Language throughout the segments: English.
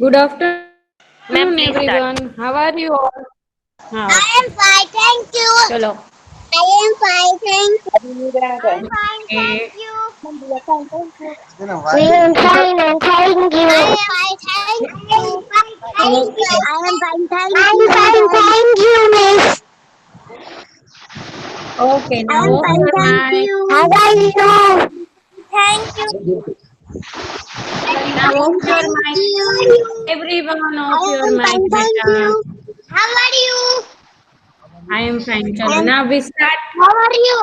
Good afternoon, Ma'am, please start. everyone. How are you all? हाँ, I okay. am fine, thank you. चलो. I am fine, thank you. I am fine, thank Okay. you. I am fine, and thank you. I am fine, thank you. Thank you. Okay. I am fine, thank you. I am fine, thank you, miss. Okay. I Now am off fine, your thank mic. you. How are you? Thank you. Now I off am your thank mic. you. Everyone I off your am mic, fine, thank beta. you. How are you? I am fine. I चलो. am. Now we start. How are you?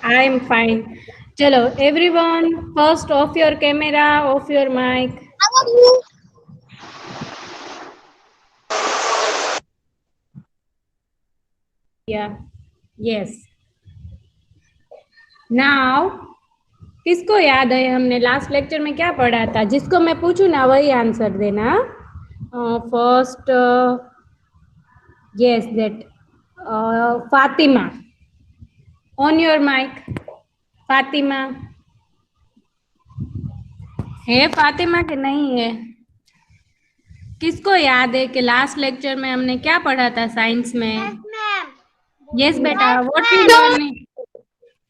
I am fine. चलो. Everyone, first off your camera, off your mic. How are you? Yeah. Yes. Now किसको याद है हमने last lecture में क्या पढ़ा था? जिसको मैं पूछूं ना वही आंसर देना. First, yes, that Fatima. On your mic. Fatima है? फातिमा के नहीं है? किसको याद है कि लास्ट लेक्चर में हमने क्या पढ़ा था साइंस में? Yes, ma'am. यस बेटा, Yes, what we ma'am. Learn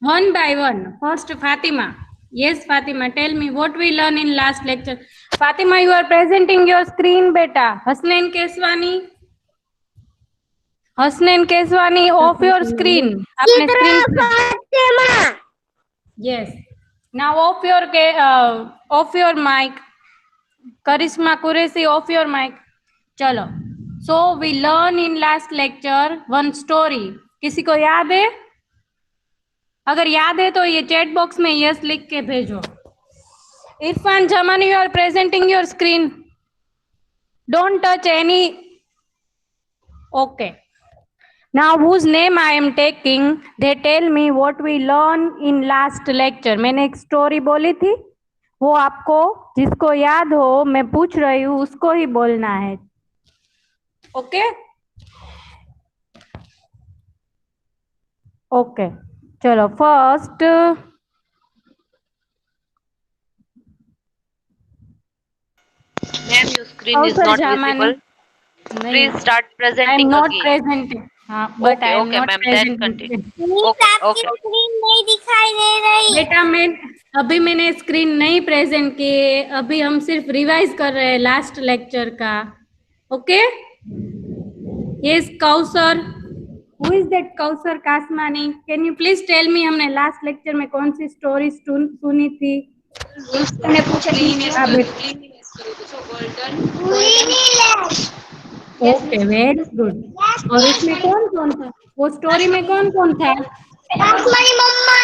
one by one. First Fatima. Yes, Fatima, tell me what we learn in last lecture. Fatima, you are presenting your screen, beta. Hasnain Keswani. Hasnain Keswani, off your screen. आपने Chitra screen. Fatima. Yes. Now off your mic. Karisma Qureshi, off your mic. चलो. So we learn in last lecture one story. किसी को याद है? अगर याद है तो ये चैट बॉक्स में यस लिख के भेजो. इरफान जमानी, you are presenting your screen. Don't touch any. Okay. Now whose name I am taking, they tell me what we learn in last lecture. मैंने एक स्टोरी बोली थी, वो आपको जिसको याद हो मैं पूछ रही हूँ उसको ही बोलना है. Okay okay. चलो first. Ma'am, your screen is Kausar not जामानी. visible. नहीं, Please start I am presenting not again. Present. हाँ, but I Okay, am okay, not ma'am. Then continue. Present. Miss, Okay, आपकी okay. स्क्रीन नहीं दिखाई दे रही. बेटा मैं अभी मैंने स्क्रीन नहीं प्रेजेंट की है, अभी हम सिर्फ रिवाइज कर रहे हैं लास्ट लेक्चर का. Okay. Yes Kausar. Who is that Kausar Kasmani? Can you please tell me हमने लास्ट लेक्चर में कौन सी स्टोरी सुनी थी? मैंने पूछा ओके, वेरी गुड. और उसमें कौन कौन था? वो स्टोरी में कौन कौन था? रासमणी मम्मा.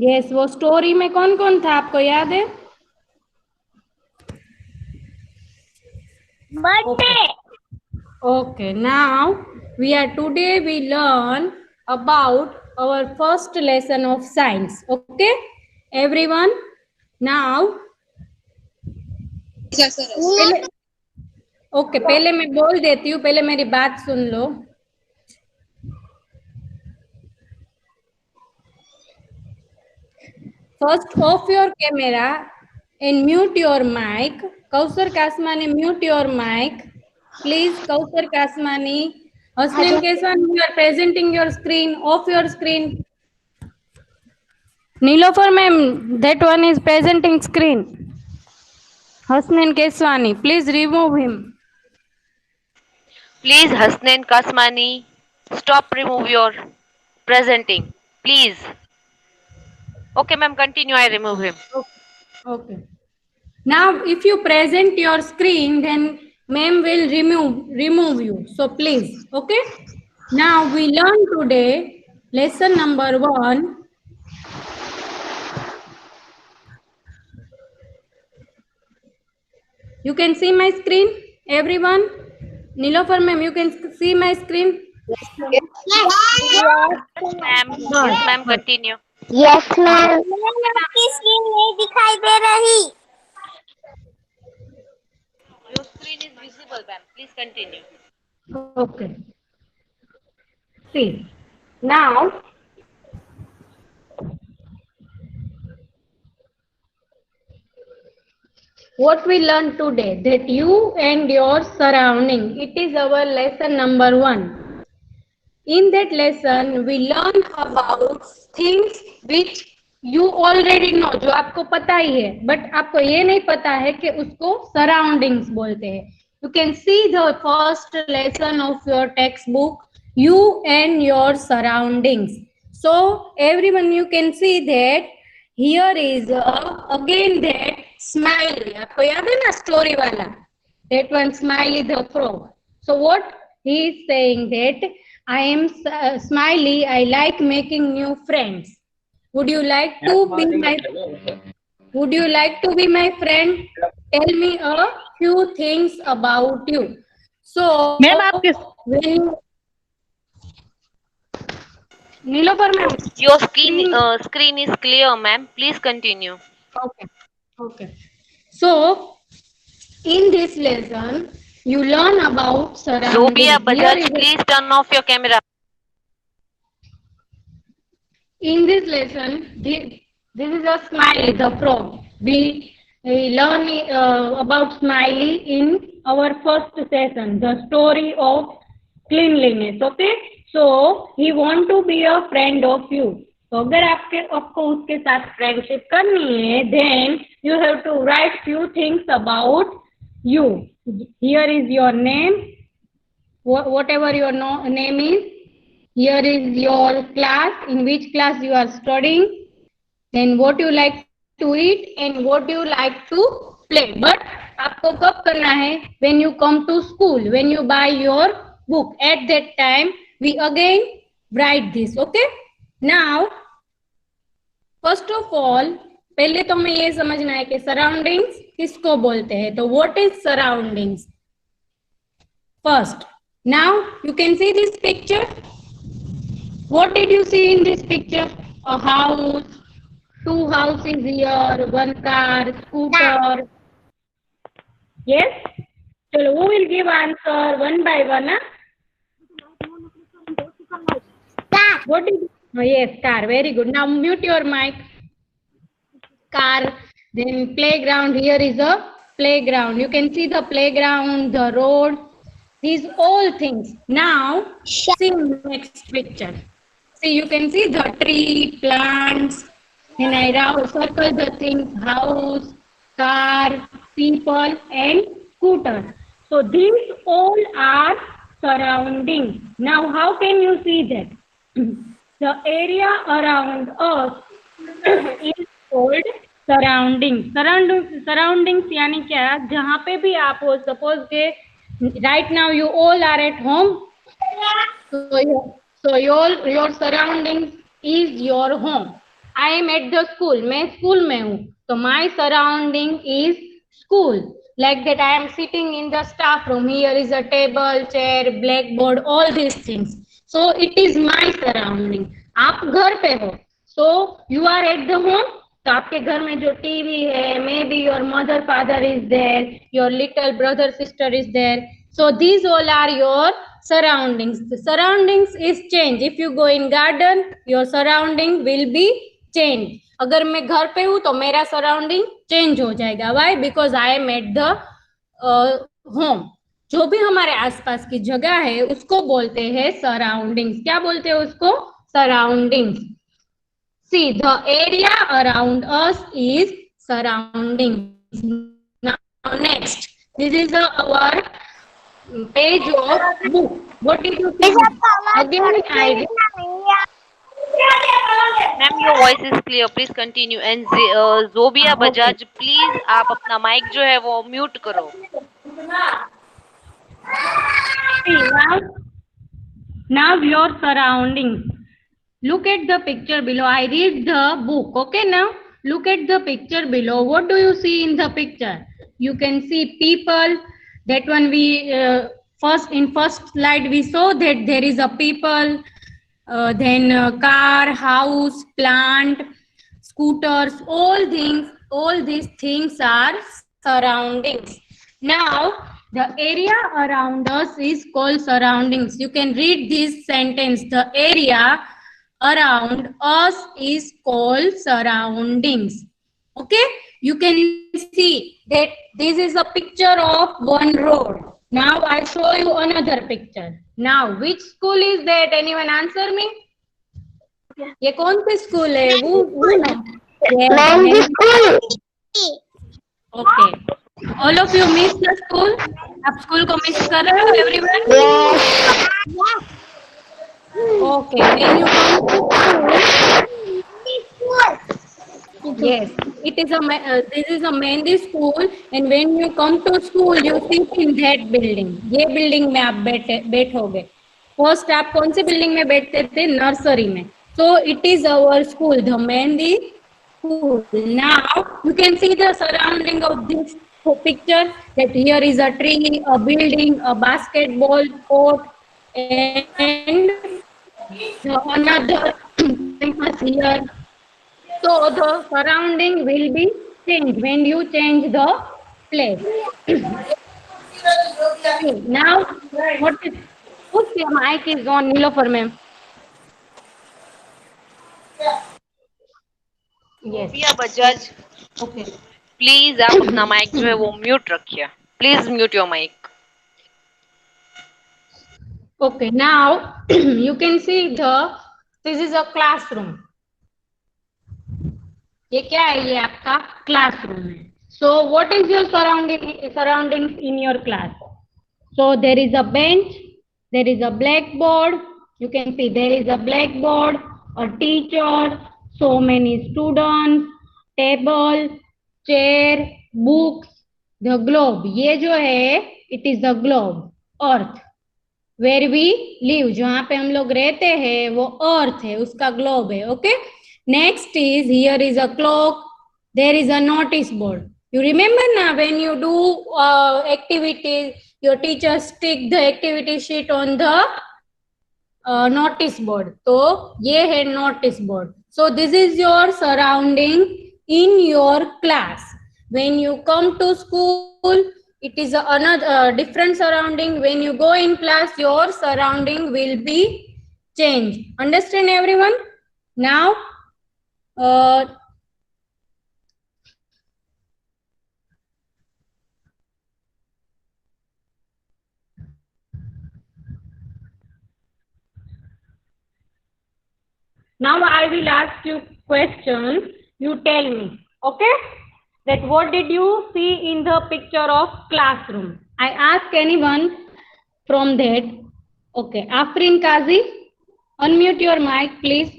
यस, वो स्टोरी में कौन कौन था आपको याद है? Birthday. Okay, now we learn about our first lesson of science. Okay, everyone. Now पहले ओके, पहले मैं बोल देती हूँ, पहले मेरी बात सुन लो. First off your camera and mute your mic. Kausar Kasmani, mute your mic. Please, Kausar Kasmani. Hasnain Keswani, you are presenting your screen. Off your screen. Nilofer ma'am, that one is presenting screen. Hasnain Keswani, please remove him. Please, Hasnain Kasmani, stop remove your presenting. Please. Okay, ma'am, continue. I remove him. Okay. Now, if you present your screen, then ma'am will remove you. So please, okay. Now we learn today lesson number 1. You can see my screen, everyone. Nilofer ma'am, you can see my screen. Yes. Yes, ma'am. Good. Yes, ma'am, Good. continue. Yes, ma'am. Ma'am आपकी screen नहीं दिखाई दे रही. Your screen is visible, ma'am. Please continue. Okay. See. Now, what we learned today, that you and your surrounding, it is our lesson number 1. In that lesson, we learn about things which you already know, जो आपको पता ही है, but आपको ये नहीं पता है कि उसको surroundings बोलते हैं. You can see the first lesson of your textbook, you and your surroundings. So everyone, you can see that here is again that smiley. आपको याद है ना story वाला? That one, Smiley the frog. So what he is saying that I am Smiley. I like making new friends. Would you like to be my? Would you like to be my friend? Tell me a few things about you. So, ma'am आपके when Nilofer ma'am. Your screen is clear, ma'am. Please continue. Okay. Okay. So, in this lesson, you learn about surroundings. Zobia Here Bajaj, is a- please turn off your camera. In this lesson, this is a Smiley, the frog. We learn about Smiley in our first session, the story of cleanliness. Okay, so he want to be a friend of you. तो अगर आपको उसके साथ friendship करनी है, then you have to write few things about you. Here is your name, whatever your name is. Here is your class, in which class you are studying, then what you like to eat and what you like to play. But आपको कब करना है? When you come to school, when you buy your book, at that time we again write this. Okay, now first of all, पहले तो हमें ये समझना है कि surroundings किसको बोलते हैं. तो what is surroundings? First, now you can see this picture. What did you see in this picture? A house, 2 houses here, 1 car, scooter. Yes? So who will give answer one by one? Huh? What did? Oh, yes, car. Very good. Now mute your mic. Car. Then playground. Here is a playground. You can see the playground, the road. These all things. Now see next picture. See, you can see the tree, plants, and I circle the things, house, car, people, and scooter. So these all are surroundings. Now, how can you see that? The area around us is called surroundings. Surroundings यानी क्या? जहाँ पे भी आप हो, suppose के right now you all are at home. So your surroundings is your home. I am at the school. मैं school में हूँ. So my surrounding is school. Like that, I am sitting in the staff room. Here is a table, chair, blackboard, all these things. So it is my surrounding. आप घर पे हो. So you are at the home. तो आपके घर में जो TV है, maybe your mother, father is there, your little brother, sister is there. So these all are your surroundings. The surroundings is change. If you go in garden, your surrounding will be change. अगर मैं घर पे हूँ तो मेरा surrounding change हो जाएगा. Why? Because I am at the home. जो भी हमारे आसपास की जगह है उसको बोलते हैं सराउंडिंग्स. क्या बोलते हैं उसको? Surroundings. See, the area around us is surroundings. Now next, this is our page of book. What did you think? Again, I Ma'am, your voice is clear. Please continue. And Zobia Bajaj, please आप अपना mic जो है वो mute करो. see now your surroundings. Look at the picture below. I read the book. Okay, now look at the picture below. What do you see in the picture? You can see people. That one we first slide we saw that there is a people. Then car, house, plant, scooters, all these things are surroundings. Now the area around us is called surroundings. You can read this sentence. The area around us is called surroundings. Okay, you can see that this is a picture of one road. Now I'll show you another picture. Now which school is that? Anyone answer me? ये कौन सी school है? वो ना? Yes, Mandy Mandy. School. Okay. All of you miss the school? आप school को miss कर रहे हो everyone? Yes. Okay. When you come to school, yes, it is this is a Mehndi school, and when you come to school, you sit in that building. ये building में आप बैठोगे. First आप कौन सी building में बैठते थे? Nursery में. So it is our school, the Mehndi school. Now you can see the surrounding of this picture. That here is a tree, a building, a basketball court, and another campus here. So the surrounding will be changed when you change the place. Okay, now what is whose mic is on? Nilofer ma'am. Yes. Sophia Bajaj, Okay. Please आप अपना mic जो है वो mute रखिए. Please mute your mic. Okay. Now you can see this is a classroom. ये क्या है? ये आपका classroom है. So what is your surroundings in your class? So there is a bench, there is a blackboard. You can see there is a blackboard, a teacher, so many students, table, chair, books, the globe. ये जो है, it is the globe, earth. Where we live, जहाँ पे हम लोग रहते हैं वो earth है, उसका globe है. Okay. Next is here is a clock. There is a notice board. You remember now when you do activities, your teacher stick the activity sheet on the notice board. So ये है notice board. So this is your surrounding in your class. When you come to school, it is another different surrounding. When you go in class, your surrounding will be changed. Understand everyone? Now now I will ask you questions. You tell me, okay? That what did you see in the picture of classroom? I ask anyone from that. Okay, Afrin Kazi, unmute your mic, please.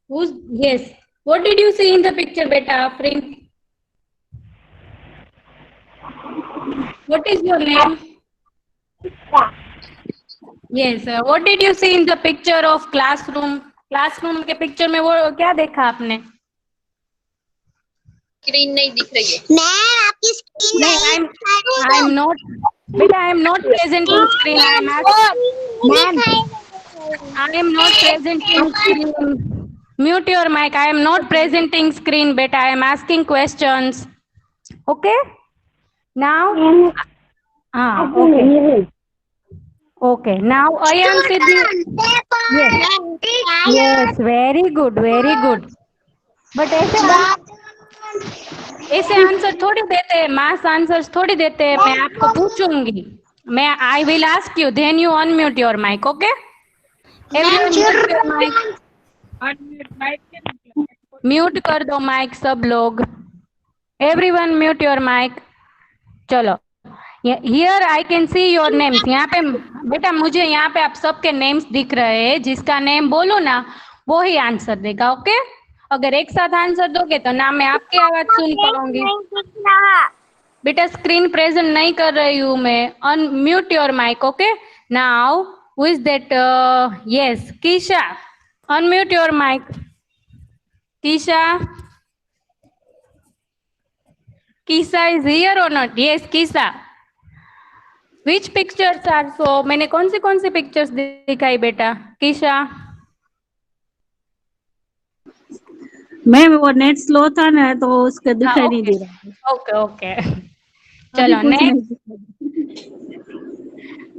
Who's yes? What did you see in the picture, beta Afrin? What is your name? Yes. What did you see in the picture of classroom? Classroom के picture में वो क्या देखा आपने? Screen नहीं दिख रही है. मैम आपकी स्क्रीन नहीं, I'm not. Beta, I am not presenting screen. I am asking. Ma'am, I am not presenting screen. Mute your mic. I am not presenting screen, beta. I am asking questions. Okay? Now? Okay. Okay. Now, Ayan Siddhi. Yes. Yes, very good, very good. But ऐसे answer थोड़ी देते हैं, मास answers थोड़ी देते हैं. मैं आपको पूछूंगी, मैं I will ask you, then you unmute your mic. Okay? Mute कर दो माइक सब लोग. Everyone mute your mic. चलो, here I can see your names. यहाँ पे बेटा मुझे यहाँ पे आप सबके नेम्स दिख रहे हैं. जिसका नेम बोलो ना वो ही आंसर देगा. ओके? अगर एक साथ आंसर दोगे तो ना मैं आपकी आवाज सुन पाऊंगी. बेटा स्क्रीन प्रेजेंट नहीं कर रही हूँ मैं. Unmute your mic. Okay? Now who is that? Yes, Keisha. Unmute your mic. Keisha. Keisha is here और not? Yes Keisha. Which pictures are so? मैंने कौन सी पिक्चर्स दिखाई बेटा? कीशा. मैम वो नेट स्लो था ना तो उसके दिखाई नहीं दे रहा. Okay okay. चलो next.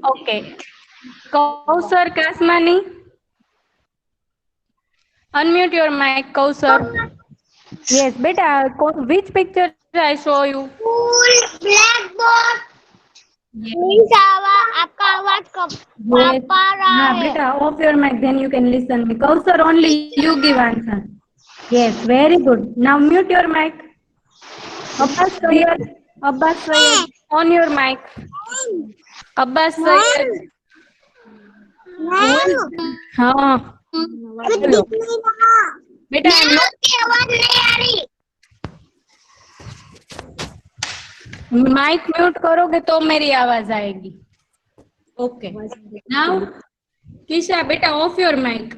Okay, Kausar Kasmani. Unmute your mic Kausar. Yes, beta. Which picture I show you? School blackboard. Yes. Means आपका आवाज कब Yes. पापा रहा हाँ, है beta. Off your mic. Then you can listen me. Kausar, only you give answer. Yes, very good. Now mute your mic. Abbas Sayyed. Abbas Sayyed. On your mic. Abbas Sayyed. Ma'am हाँ. कुछ Hello. दिख नहीं रहा बेटा ma'am आपकी आवाज नहीं आ रही माइक म्यूट करोगे तो मेरी आवाज आएगी. ओके. नाउ किशा बेटा ऑफ योर माइक.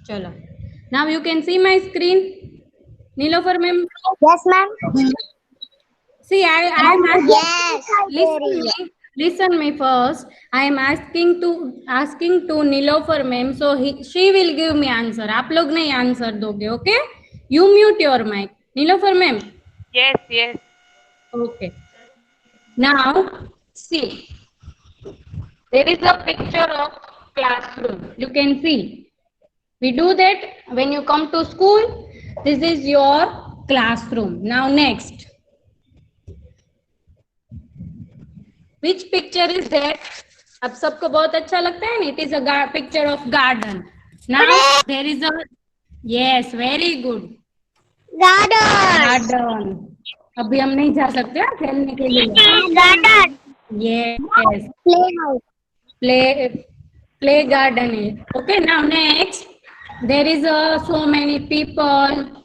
चलो. Now you can see my screen. Nilofer ma'am. Yes ma'am See, I am asking. Yes Listen me first. I am asking to Nilofer ma'am. So she will give me answer. आप लोग नहीं answer दोगे, okay? You mute your mic. Nilofer ma'am. Yes, yes. Okay. Now see. There is a picture of classroom. You can see. We do that when you come to school. This is your classroom. Now next. Which picture is that? अब सबको बहुत अच्छा लगता है ना? It is a picture of garden. Now there is a yes, very good. Garden Garden. अभी हम नहीं जा सकते हैं खेलने के लिए. Garden Yes. Play house Play garden is okay. Now next, there is so many people.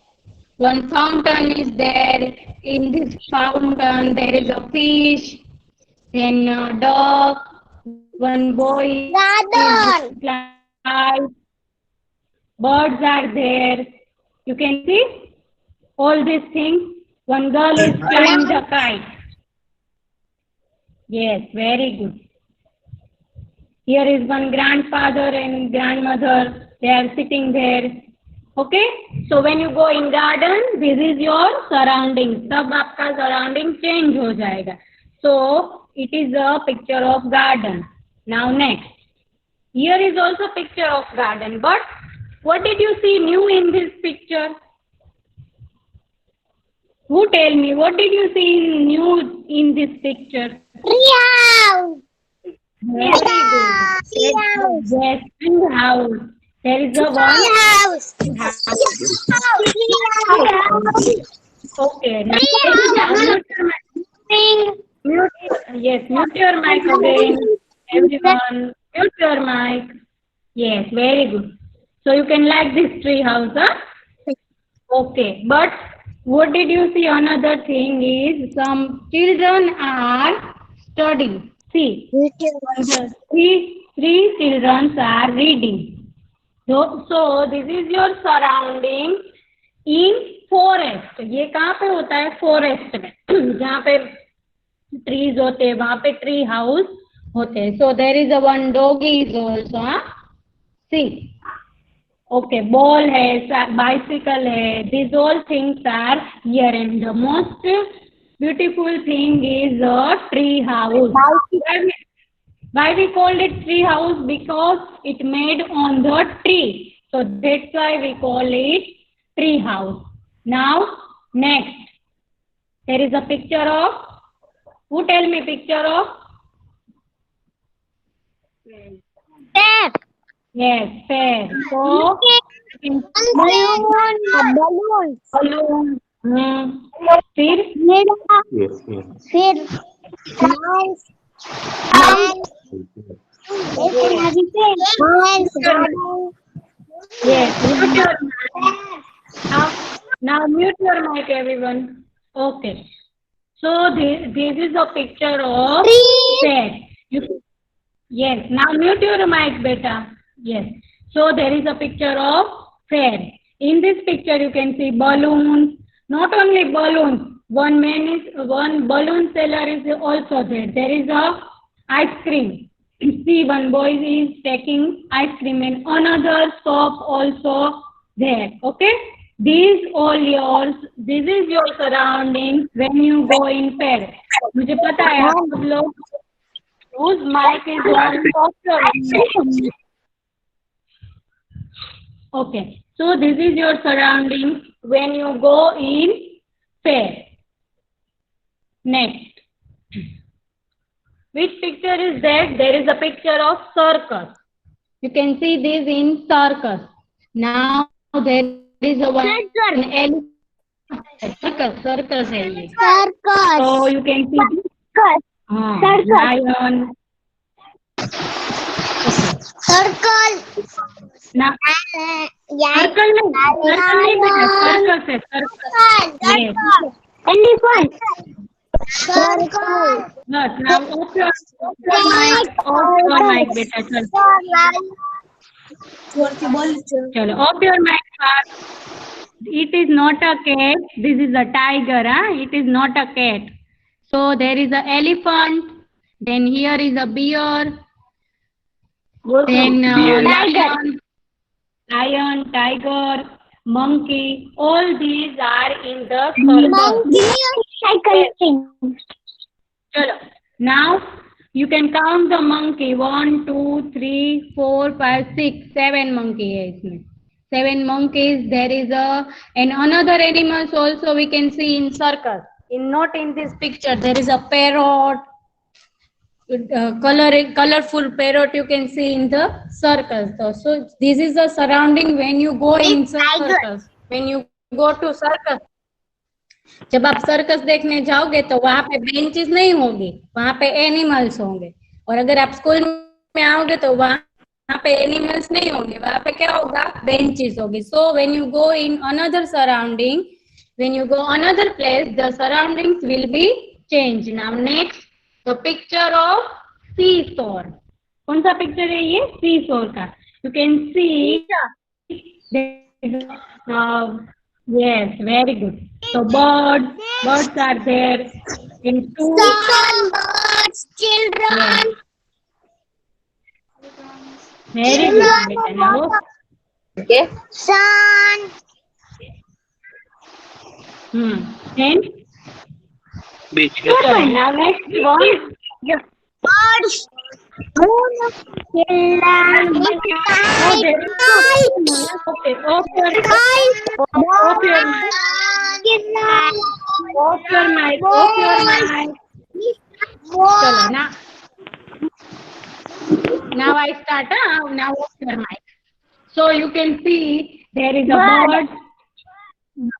One fountain is there. In this fountain there is a fish, then a dog, one boy garden is birds are there. You can see all these things. One girl is flying the kite. Yes, very good. Here is one grandfather and grandmother. They are sitting there. Okay. So when you go in garden, this is your surroundings. तब आपका surrounding change हो जाएगा. So it is a picture of garden. Now next. Here is also picture of garden. But what did you see new in this picture? Who tell me what did you see new in this picture? Tree house Very good. Yes, tree house. There is a one. House Okay. Mute your mic again. Everyone, mute your mic. Yes, very good. So you can like this tree house, huh? Okay. But what did you see? Another thing is some children are studying. See, three children are reading. So this is your surrounding in forest. ये कहाँ पे होता है? Forest में. जहाँ पे trees होते हैं वहाँ पे tree house होते हैं. So there is a one doggy is also. Huh? See. Okay, ball है, bicycle है. These all things are here, and the most beautiful thing is a tree house. Why we called it tree house? Because it made on the tree. So that's why we call it tree house. Now next, there is a picture of. Who tell me picture of? पेड़ Yes, fair. So balloon balloon. फिर Yes, yes. फिर yes, mute your mic. Now mute your mic, everyone. Okay. So this is a picture of fair. Yes. Now mute your mic, beta. Yes. So there is a picture of fair. In this picture, you can see balloons. Not only balloons. One balloon seller is also there. There is a ice cream. See, one boy is taking ice cream and another shop also there. Okay. These all yours. This is your surroundings when you go in fair. मुझे पता है आप सब लोग whose mic is on? Off your mic. Okay, so this is your surroundings when you go in fair. Next, which picture is that? There is a picture of circus. You can see this in circus. Now there is a one elephant. Circus है ये. Circus. So you can see this. Circus. Lion. Circle. Now Yeah. circle नहीं बेटा, circus है circus. Yes. Elephant. Circle. Yes. Now off your mic बेटा चल. चलो off your mic first. It is not a cat. This is a tiger. It is not a cat. So there is a elephant. Then here is a bear. Then lion, tiger, monkey. All these are in the circle. Monkey cycling. Chalo. Now you can count the monkey. 1, 2, 3, 4, 5, 6, 7 monkey है इसमें. 7 monkeys. There is and another animals also we can see in circle. Not in this picture. There is a parrot. Colorful parrot you can see in the circles. So this is the surrounding when you go in circus. When you go to circus, जब आप circus देखने जाओगे तो वहां पे benches नहीं होगी, वहां पे एनिमल्स होंगे. और अगर आप स्कूल में आओगे तो वहां पे एनिमल्स नहीं होंगे, वहां पे क्या होगा, बेंचेस होगी. So when you go in another surrounding, when you go another place, the surroundings will be change. Now next the picture of seesaw. कौन सा पिक्चर है ये? सीसॉर का. You can see. Yes, very good. So birds are there in two. Sun, birds, children. Very good, beta. Now, Okay. Sun. and Beach. now next one. Birds. Moon. Children. Okay, off your mic. Off your mic. Chalo, now I start. Now off your mic. So you can see there is a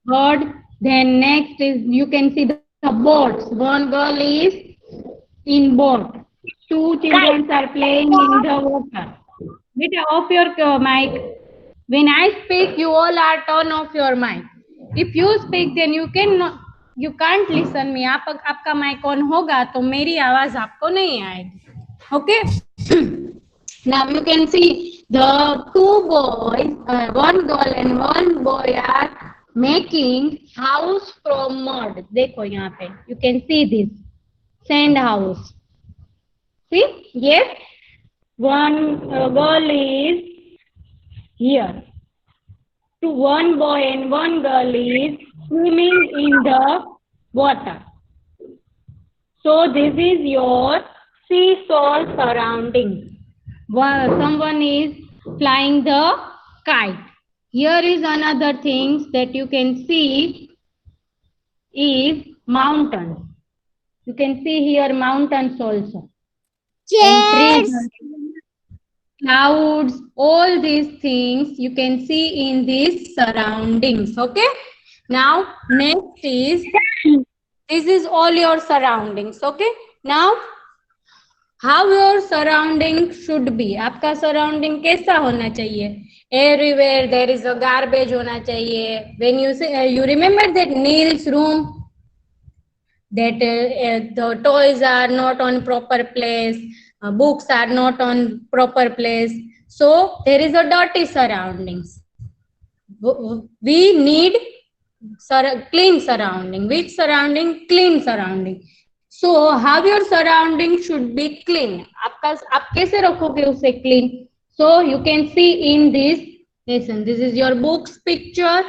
bird. Then next is you can see the boats. One girl is in boat. 2 children are playing in the water. Beta, off your mic. When I speak, you all are turn off your mic. If you speak, then you can't listen me. आपका mic on होगा तो मेरी आवाज आपको नहीं आएगी. Okay? Now you can see the 2 boys, 1 girl and 1 boy are making house from mud. देखो यहाँ पे. You can see this sand house. See? Yes. One girl is here. To 1 boy and 1 girl is swimming in the water. So this is your seesaw surroundings. Someone is flying the kite. Here is another thing that you can see is mountains. You can see here mountains also. And trees, clouds, all these things you can see in these surroundings. Okay. Now next is, this is all your surroundings. Okay. Now how your surrounding should be. आपका surrounding कैसा होना चाहिए? Everywhere there is a garbage होना चाहिए. When you say, you remember that Neil's room, that the toys are not on proper place, books are not on proper place. So there is a dirty surroundings. We need clean surrounding. Which surrounding? Clean surrounding. So how your surrounding should be clean. आप कैसे रखोगे उसे clean? So you can see in this. Listen, this is your book's picture.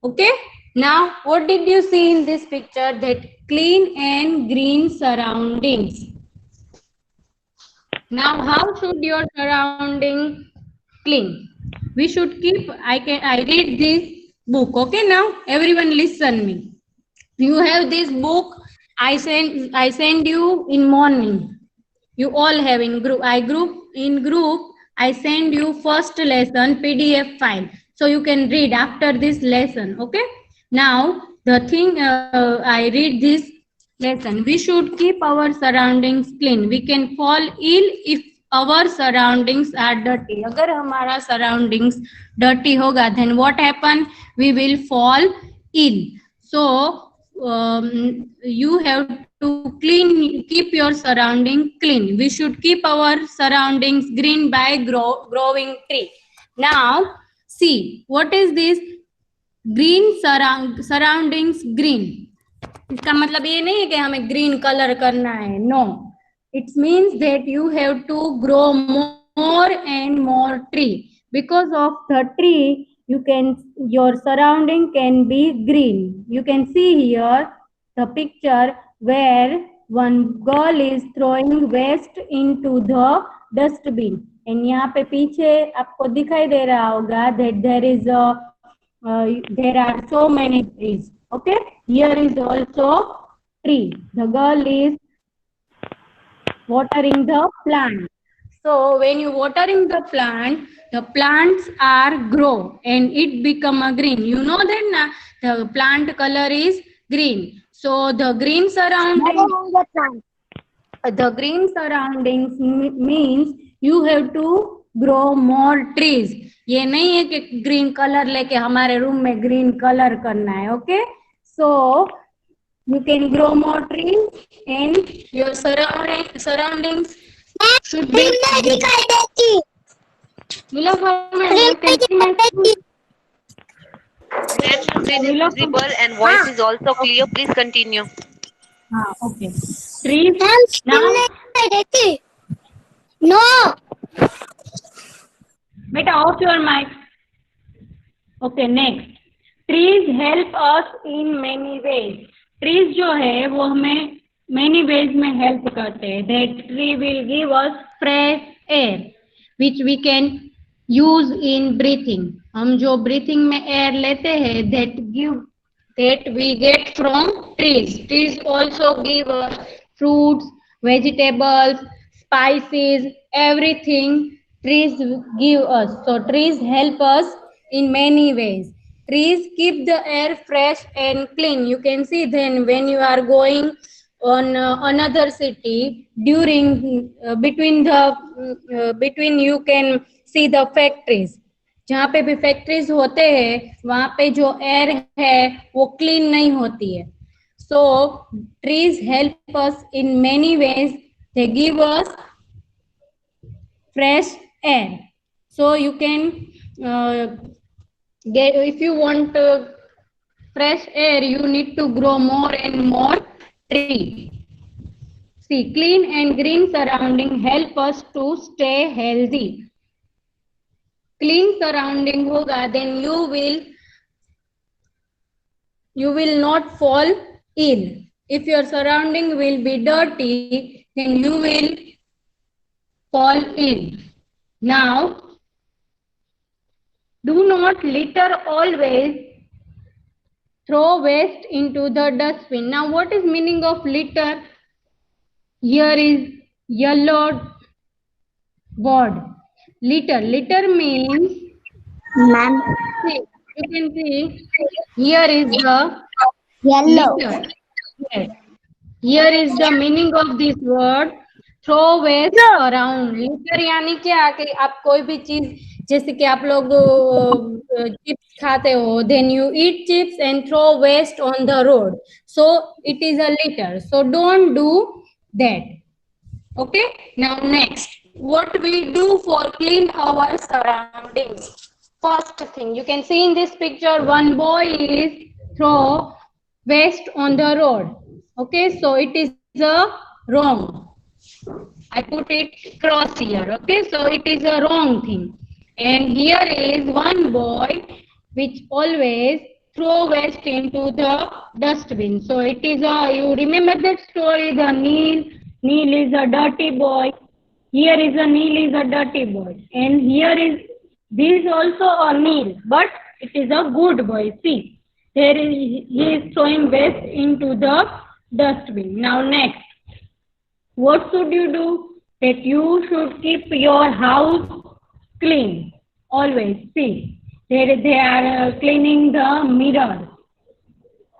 Okay. Now, what did you see in this picture? That clean and green surroundings. Now, how should your surrounding clean? We should keep. I read this book. Okay, now everyone listen me. You have this book. I send you in morning. You all have in group. I send you first lesson PDF file, so you can read after this lesson. Okay. Now the thing I read this lesson. We should keep our surroundings clean. We can fall ill if our surroundings are dirty. अगर हमारा surroundings dirty होगा, then what happen? We will fall ill. So you have to keep your surrounding clean. We should keep our surroundings green by growing tree. Now see, what is this green surroundings green? इसका मतलब ये नहीं है कि हमें green colour करना है. No, it's means that you have to grow more and more tree. Because of the tree, your surrounding can be green. You can see here the picture where one girl is throwing waste into the dustbin. And यहाँ पे पीछे आपको दिखाई दे रहा होगा that there are so many trees. Okay, here is also tree. The girl is watering the plant. So when you watering the plants are grow and it become a green. You know that na, the plant color is green. So the green surroundings means you have to grow more trees. ये नहीं है कि green colour लेके हमारे room में green colour करना है. Okay, so you can grow more trees and your surroundings should be That should be visible and voice is also clear. Please continue. okay. Trees now. No. Beta, off your mic. Okay, next. Trees help us in many ways. Trees जो है वो हमें many ways में help करते हैं. That tree will give us fresh air, which we can use in breathing. हम जो breathing में air लेते हैं, that we get from trees. Trees also give us fruits, vegetables, spices, everything trees give us. So trees help us in many ways. Trees keep the air fresh and clean. You can see then when you are going on another city, during between you can see the factories. जहाँ पे भी factories होते हैं वहाँ पे जो air है वो क्लीन नहीं होती है. So trees help us in many ways. They give us fresh air. So you can if you want fresh air, you need to grow more and more tree. See, clean and green surrounding help us to stay healthy. Clean surrounding hoga, then you will not fall ill. If your surrounding will be dirty, then you will fall ill. Now, do not litter. Always throw waste into the dustbin. Now, what is meaning of litter? Here is yellow word. Litter. Litter means, Ma'am. see, you can see here is the Yellow. litter. Yes. Here is the meaning of this word. Throw waste around. Litter यानी क्या कि आप कोई भी चीज जैसे कि आप लोग चिप्स खाते हो, then you eat chips and throw waste on the road. So it is a litter. So don't do that. Okay. Now next, what we do for clean our surroundings? First thing, you can see in this picture, one boy is throw waste on the road. Okay, so it is a wrong. I put it cross here. Okay, so it is a wrong thing. And here is one boy which always throw waste into the dustbin. So it is a, you remember that story, the Neil is a dirty boy. here is a Neil is a dirty boy, and here is this also a Neil, but it is a good boy. See, there is he is throwing waste into the dustbin. Now next, what should you do? That you should keep your house clean always. See, they are cleaning the mirrors,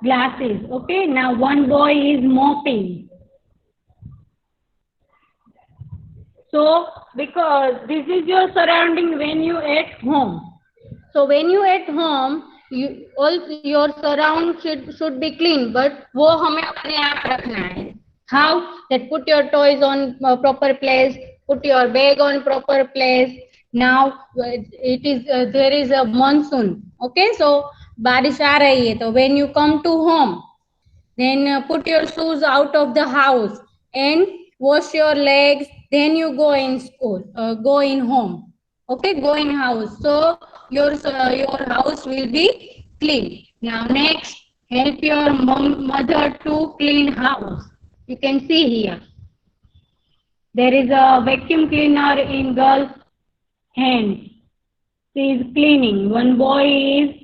glasses. Okay, now one boy is mopping. So because this is your surrounding when you at home. So when you at home, you all your surround should be clean, but वो हमें अपने आप रखना है. How? That put your toys on proper place, put your bag on proper place. Now it is there is a monsoon. Okay, so बारिश आ रही है, तो when you come to home, then put your shoes out of the house and wash your legs, then you go in school, go in home. Okay, go in house, so your house will be clean. Now next, help your mother to clean house. You can see here there is a vacuum cleaner in girl's hand. She is cleaning. One boy is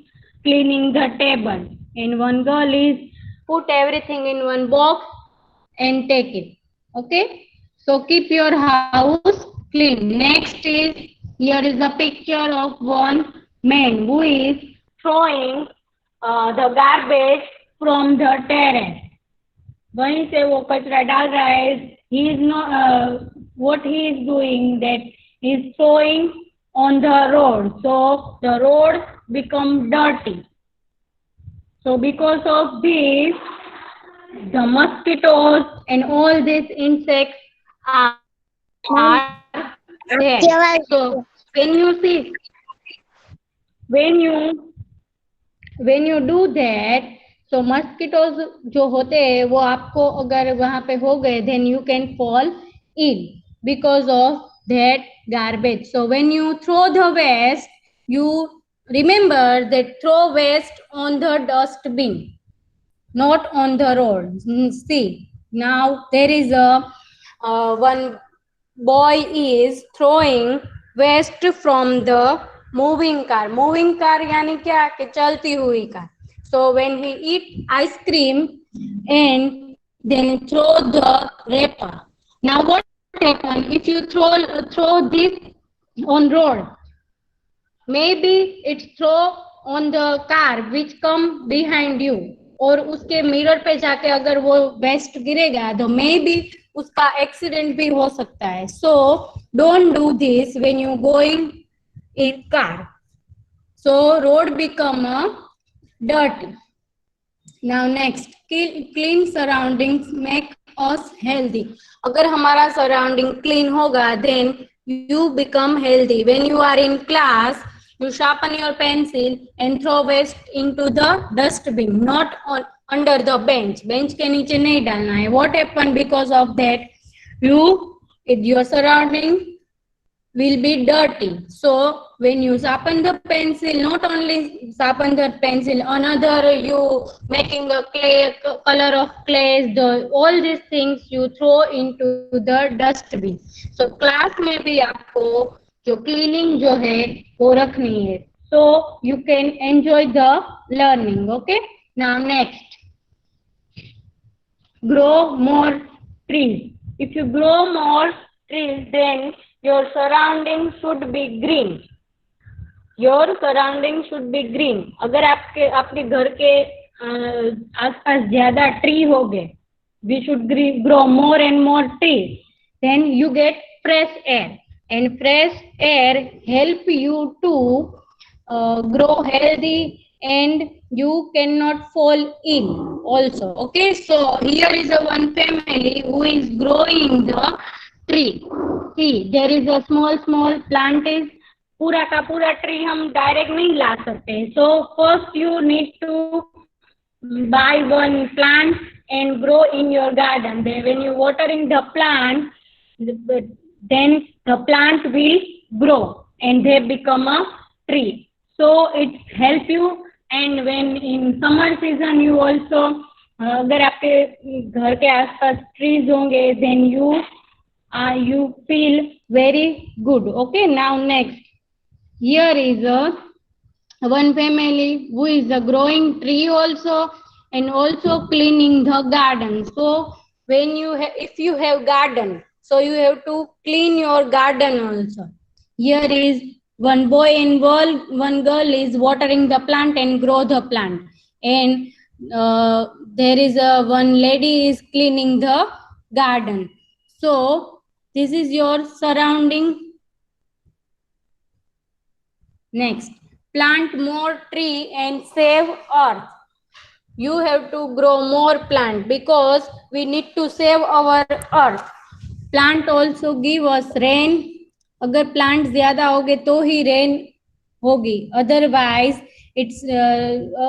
cleaning the table and one girl is put everything in one box and take it. Okay, so keep your house clean. Next is, here is a picture of one man who is throwing the garbage from the terrace. वहीं से वो कचरा डाल रहा है. He is not what he is doing, that he is throwing on the road, so the road become dirty. So because of this, the mosquitoes and all these insects are there. So when you see, when you do that, so mosquitoes जो होते हैं वो आपको अगर वहाँ पे हो गए, then you can fall ill because of that garbage. So when you throw the waste, you remember that throw waste on the dustbin, not on the road. See, now there is a one boy is throwing waste from the moving car. Moving car यानी क्या, कि चलती हुई car. So when he eat ice cream and then throw the wrapper. Now what happen if you throw this on road? Maybe it's throw on the car which come behind you, और उसके mirror पे जाके अगर वो waste गिरेगा तो may be उसका accident भी हो सकता है. So don't do this when you going in car. So road become dirty. Now next, clean surroundings make us healthy. अगर हमारा surrounding clean होगा, then you become healthy. When you are in class, you sharpen your pencil and throw waste into the dustbin, not on under the bench. Bench के नीचे नहीं डालना है. What happened because of that? Your surrounding will be dirty. So when you sharpen the pencil, not only sharpen the pencil, another you making a clay color of clay, all these things you throw into the dustbin. So class में भी आपको जो cleaning जो है वो रखनी है. So you can enjoy the learning. Okay. Now next, grow more trees. If you grow more trees, then your surroundings should be green. Your surroundings should be green. अगर आपके घर के आसपास ज्यादा ट्री हो गए, we should grow more and more trees. Then you get fresh air, and fresh air help you to grow healthy, and you cannot fall ill also. Okay, so here is a one family who is growing the tree. See, there is a small plant is, पूरा का पूरा tree हम direct नहीं ला सकते. So first you need to buy one plant and grow in your garden. Then when you watering the plant, then the plant will grow and they become a tree. So it help you. And when in summer season you also, अगर आपके घर के आसपास trees होंगे, then you you feel very good. Okay, now next. Here is a one family who is growing tree also and also cleaning the garden. So when you if you have garden, so you have to clean your garden also. Here is one boy and one girl is watering the plant and grow the plant, and there is a one lady is cleaning the garden. So this is your surrounding. Next, plant more tree and save earth. You have to grow more plant because we need to save our earth. Plant also give us rain. अगर plant ज्यादा होगे तो ही rain होगी, otherwise it's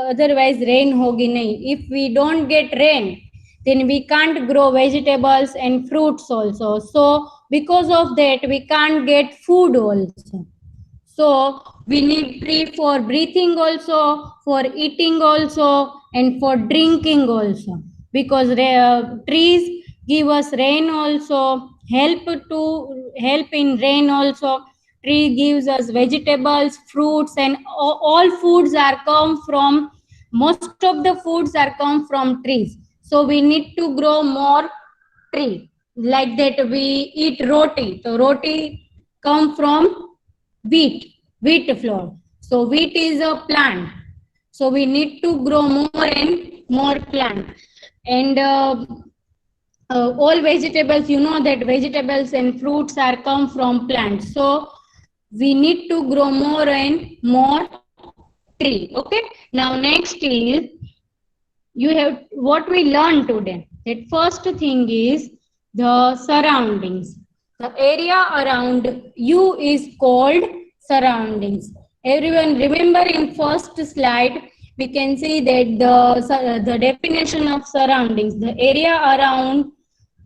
otherwise rain होगी नहीं. If we don't get rain then we can't grow vegetables and fruits also. So because of that we can't get food also. So we need tree for breathing also, for eating also, and for drinking also. Because trees give us rain also, help in rain also. Tree gives us vegetables, fruits, and all foods are come from, most of the foods are come from trees. So we need to grow more tree. Like that we eat roti. So roti come from wheat flour. So wheat is a plant. So we need to grow more and more plant. And all vegetables, you know that vegetables and fruits are come from plants. So we need to grow more and more tree. Okay. Now next is, you have what we learned today. That first thing is the surroundings. The area around you is called surroundings. Everyone remember, in first slide we can see that the definition of surroundings. The area around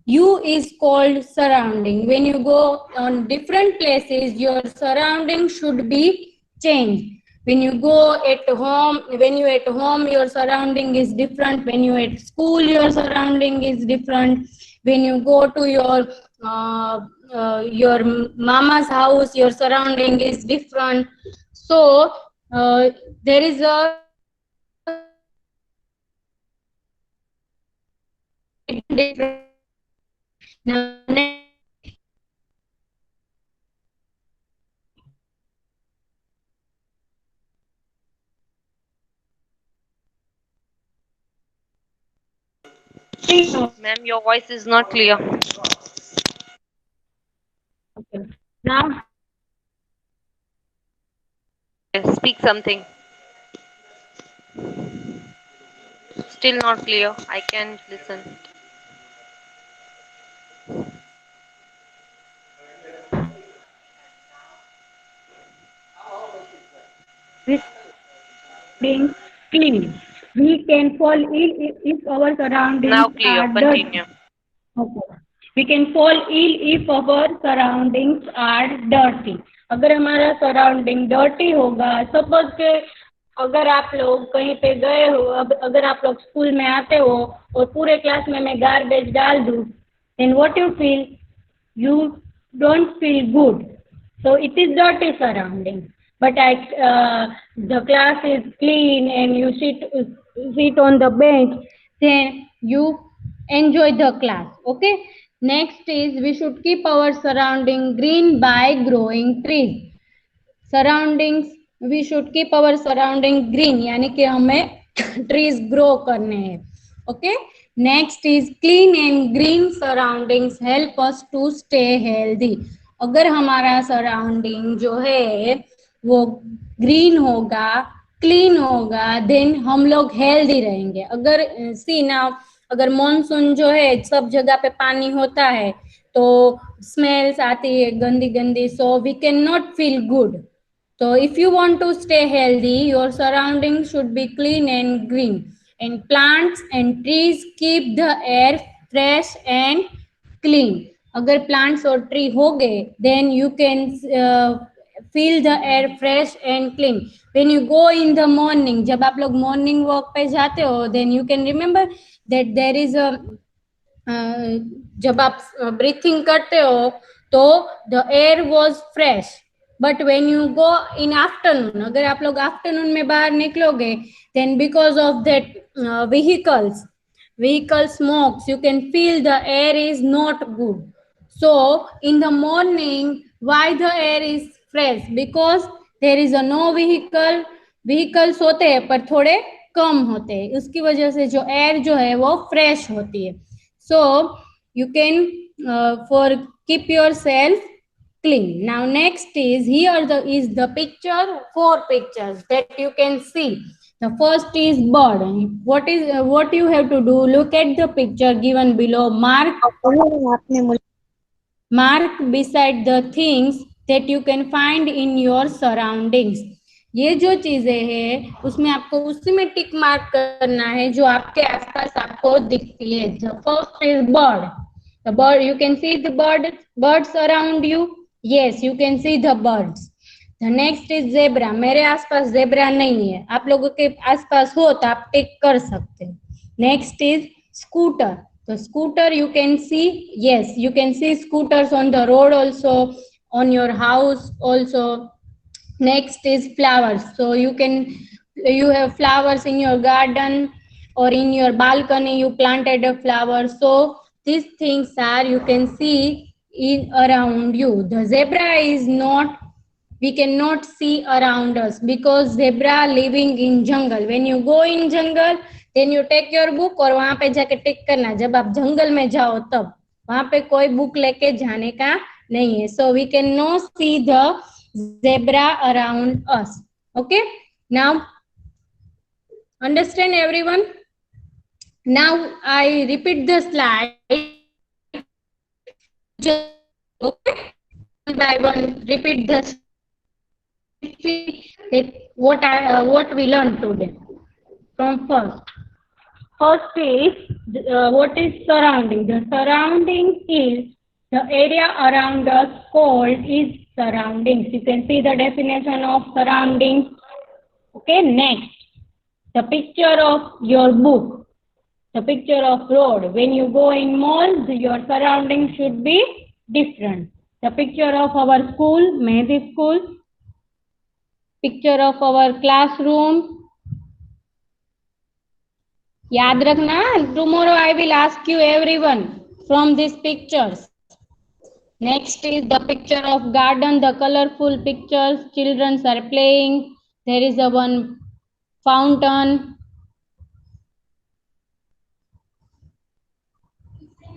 you is called surrounding. When you go on different places, your surrounding should be changed. When you go at home, when you at home, your surrounding is different. When you at school, your surrounding is different. When you go to your mama's house, your surrounding is different. So there is a different. Now, Ma'am, your voice is not clear. now Speak something. Still not clear. I can't listen. being clean. We can fall ill if our surroundings Now clear. are dirty. Continue. Okay. We can fall ill if our surroundings are dirty. अगर हमारा surrounding dirty होगा, suppose के अगर आप लोग कहीं पे गए हो, अब अगर आप लोग स्कूल में आते हो और पूरे क्लास में मैं गार्बेज डाल दूं, then what you feel? You don't feel good. So it is dirty surrounding. But the class is clean and you sit on the bench, then you enjoy the class. Okay. Next is, we should keep our surrounding green by growing trees. Surroundings, we should keep our surrounding green, यानी कि हमें trees grow करने हैं. Okay. Next is, clean and green surroundings help us to stay healthy. अगर हमारा surrounding जो है वो ग्रीन होगा, क्लीन होगा, देन हम लोग हेल्दी रहेंगे. अगर सी ना, अगर मॉनसून जो है सब जगह पे पानी होता है तो स्मेल्स आती है गंदी गंदी, so we can not feel good. So if you want to stay healthy, your surroundings should be clean and green. And plants and trees keep the air fresh and clean. अगर plants और tree होगे, then you can feel the air fresh and clean. When you go in the morning, जब आप लोग morning walk पे जाते हो, then you can remember that there is a जब आप ब्रीथिंग करते हो तो the air was fresh, but when you go in afternoon, अगर आप लोग आफ्टरनून में बाहर निकलोगे, then because of that vehicle smokes, you can feel the air is not good. So in the morning, why the air is fresh? Because there is a no vehicles होते हैं पर थोड़े कम होते हैं, उसकी वजह से जो एयर जो है वो फ्रेश होती है. So you can for keep yourself clean. Now next is here is the picture, 4 pictures that you can see. The first is bird. What you have to do? Look at the picture given below. Mark beside the things that you can find in your surroundings. ये जो चीजें हैं उसमें आपको उसी में tick mark करना है जो आपके आसपास आपको दिखती है. The first is bird. The bird, you can see the birds around you. Yes, you can see the birds. The next is zebra. मेरे आसपास zebra नहीं है, आप लोगों के आसपास हो तो आप टिक कर सकते हैं. Next is scooter. The scooter you can see, yes, you can see scooters on the road also, on your house also. Next is flowers. So you have flowers in your garden or in your balcony, you planted a flower. So these things are, you can see in around you. The zebra is not, we cannot see around us because zebra living in jungle. When you go in jungle, then you take your book और वहां पे जाके टिक करना. जब आप जंगल में जाओ तब वहां पे कोई बुक लेके जाने का नहीं है. So we cannot see the zebra around us. Okay, now understand everyone? Now I repeat the slide. Okay, one by one repeat the what we learned today. From first is what is surrounding? The surrounding is the area around us called is surroundings. You can see the definition of surroundings. Okay, next, the picture of your book, the picture of road. When you go in malls, your surroundings should be different. The picture of our school, Mehdi school, picture of our classroom. याद रखना, tomorrow I will ask you everyone from these pictures. Next is the picture of garden, the colorful pictures. Children are playing. There is a one fountain.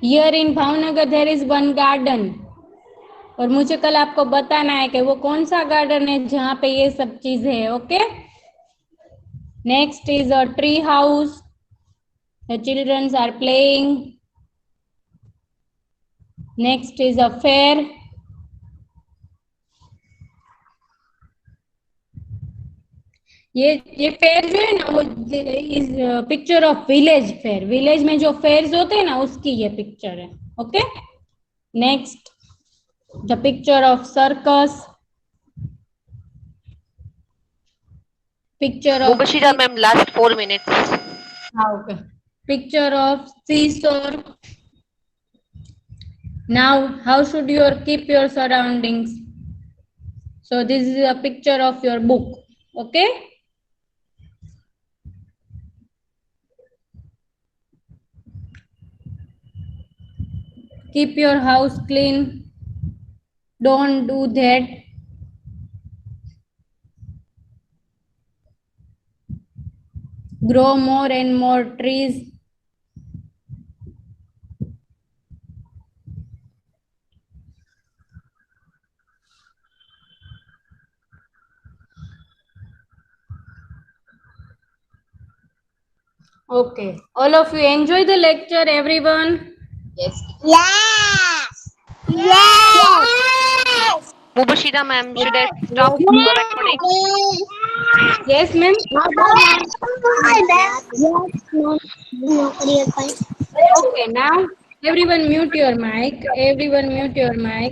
Here in Bhavnagar there is one garden. और मुझे कल आपको बताना है कि वो कौन सा गार्डन है जहाँ पे ये सब चीजें है. Okay, next is a tree house. The children are playing. Next is a fair. ये फेयर जो है ना वो is picture of village fair. Village में जो फेयर्स होते हैं ना उसकी ये पिक्चर है. Okay, next the picture of circus. Picture of Mubashira ma'am, last 4 minutes. Okay. Picture of seesaw. Now, how should you keep your surroundings? So this is a picture of your book. Okay. Keep your house clean. Don't do that. Grow more and more trees. Okay, all of you enjoy the lecture, everyone. Yes. Yes. Mubashira ma'am, should I stop the recording? Yes, ma'am. Okay, now everyone mute your mic. Everyone mute your mic.